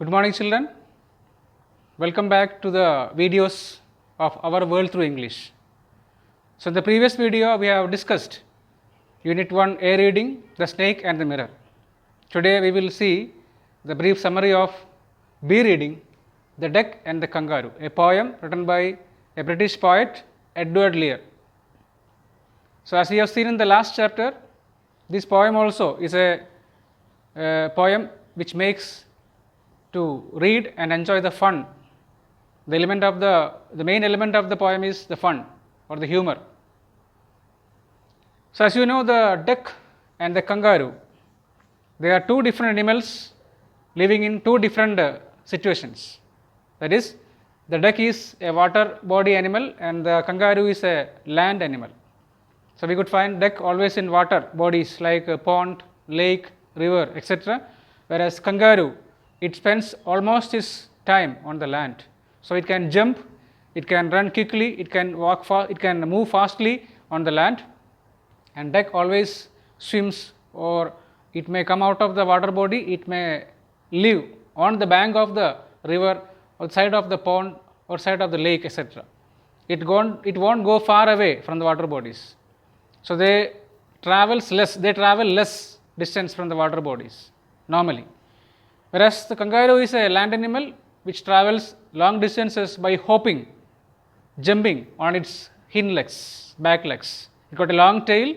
Good morning, children. Welcome back to the videos of our world through English. So, in the previous video, we have discussed Unit 1 A reading, the snake and the mirror. Today, we will see the brief summary of B reading, the duck and the kangaroo, a poem written by a British poet, Edward Lear. So, as we have seen in the last chapter, this poem also is a poem which makes to read and enjoy the fun. The main element of the poem is the fun or the humor. So, as you know, the duck and the kangaroo, they are two different animals living in two different situations. That is, the duck is a water body animal and the kangaroo is a land animal. So, we could find duck always in water bodies like a pond, lake, river, etc. Whereas kangaroo, it spends almost its time on the land. So, it can jump, it can run quickly, it can walk fast, it can move fastly on the land, and duck always swims, or it may come out of the water body, it may live on the bank of the river or side of the pond or side of the lake, etc. It won't go far away from the water bodies. So, they travel less distance from the water bodies normally. Whereas the kangaroo is a land animal which travels long distances by hopping, jumping on its hind legs, back legs. It got a long tail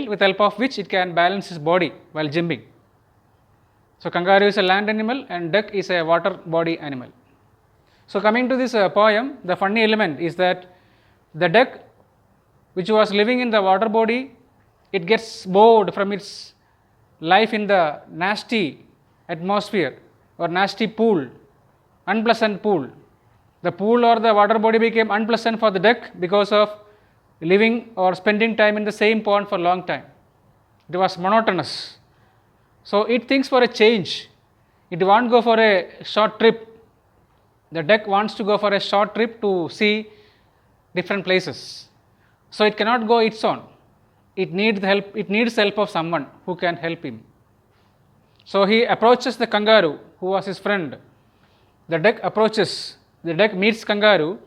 with help of which it can balance its body while jumping. So, kangaroo is a land animal and duck is a water body animal. So, coming to this poem, the funny element is that the duck, which was living in the water body, it gets bored from its life in the nasty atmosphere or nasty pool, unpleasant pool. The pool or the water body became unpleasant for the duck because of living or spending time in the same pond for a long time. It was monotonous. So, it thinks for a change. It won't go for a short trip. The duck wants to go for a short trip to see different places. So, it cannot go its own. It needs help of someone who can help him. So, he approaches the kangaroo who was his friend. The duck meets kangaroo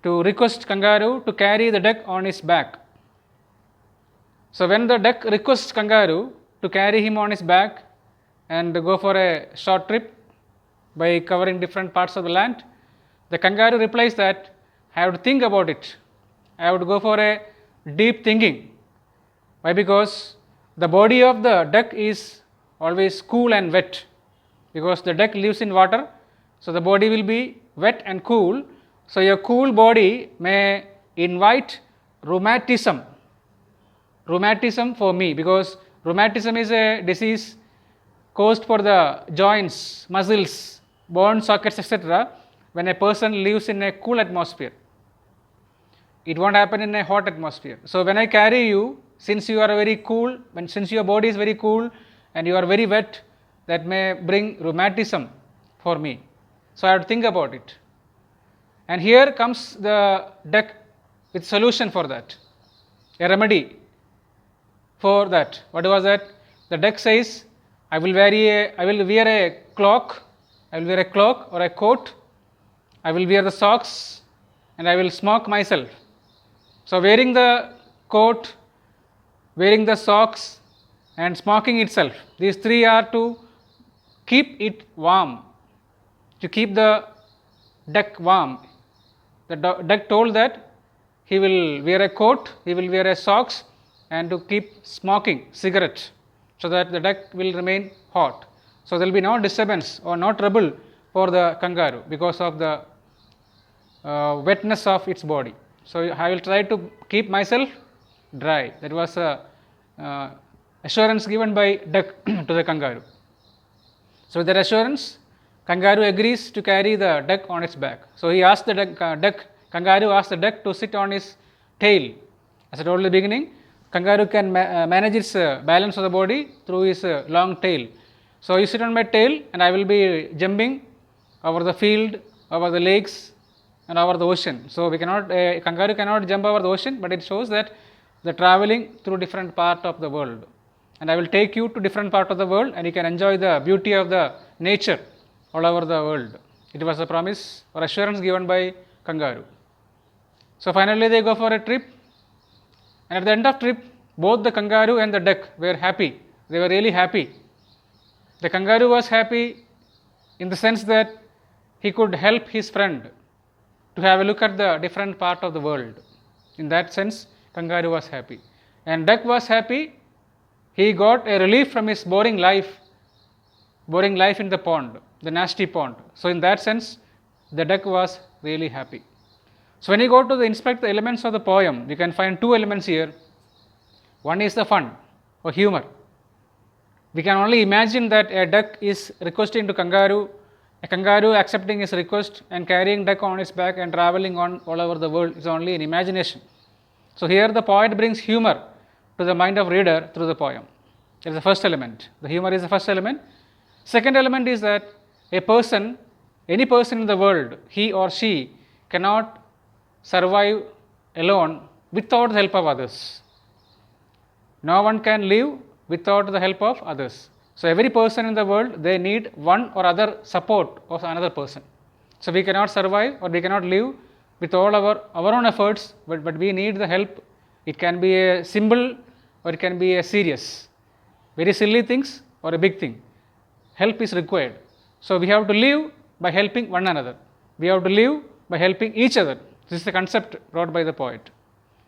to request kangaroo to carry the duck on his back. So, when the duck requests kangaroo to carry him on his back and go for a short trip by covering different parts of the land, the kangaroo replies that I have to think about it. I have to go for a deep thinking. Why? Because the body of the duck is always cool and wet, because the duck lives in water. So, the body will be wet and cool. So, your cool body may invite rheumatism for me, because rheumatism is a disease caused for the joints, muscles, bone sockets, etc. when a person lives in a cool atmosphere. It won't happen in a hot atmosphere. So, when I carry you, since you are very cool, since your body is very cool and you are very wet, that may bring rheumatism for me. So, I have to think about it. And here comes the duck with solution for that, a remedy for that. What was that? The duck says, I will wear a cloak or a coat, I will wear the socks, and I will smoke myself. So, wearing the coat, wearing the socks and smoking itself, these three are to keep it warm, to keep the duck warm. The duck told that he will wear a coat, he will wear a socks, and to keep smoking cigarette, so that the duck will remain hot. So, there will be no disturbance or no trouble for the kangaroo because of the wetness of its body. So, I will try to keep myself dry. That was a assurance given by duck to the kangaroo. So, with that assurance, kangaroo agrees to carry the duck on its back. So, he asked the kangaroo asked the duck to sit on his tail. As I told in the beginning, kangaroo can manage its balance of the body through his long tail. So, you sit on my tail and I will be jumping over the field, over the lakes and over the ocean. So, kangaroo cannot jump over the ocean, but it shows that the traveling through different part of the world. and I will take you to different part of the world and you can enjoy the beauty of the nature all over the world. It was a promise or assurance given by kangaroo. So finally they go for a trip, and at the end of trip, both the kangaroo and the duck were happy. They were really happy. The kangaroo was happy in the sense that he could help his friend to have a look at the different part of the world. In that sense, kangaroo was happy. And duck was happy. He got a relief from his boring life in the pond, the nasty pond. So in that sense, the duck was really happy. So when you go to inspect the elements of the poem, you can find two elements here. One is the fun or humor. We can only imagine that a duck is requesting to kangaroo, a kangaroo accepting his request and carrying duck on its back and traveling on all over the world is only an imagination. So here the poet brings humor to the mind of reader through the poem. That is the first element. The humor is the first element. Second element is that a person, any person in the world, he or she cannot survive alone without the help of others. No one can live without the help of others. So every person in the world, they need one or other support of another person. So we cannot survive or we cannot live with all our own efforts, but we need the help. It can be a simple or it can be a serious, very silly things or a big thing. Help is required. So we have to live by helping one another. We have to live by helping each other. This is the concept brought by the poet.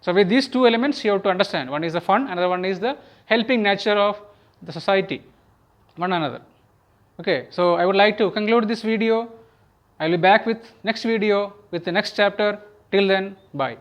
So with these two elements you have to understand. One is the fun, another one is the helping nature of the society, one another. Okay, so I would like to conclude this video. I will be back with next video with the next chapter. Till then, bye.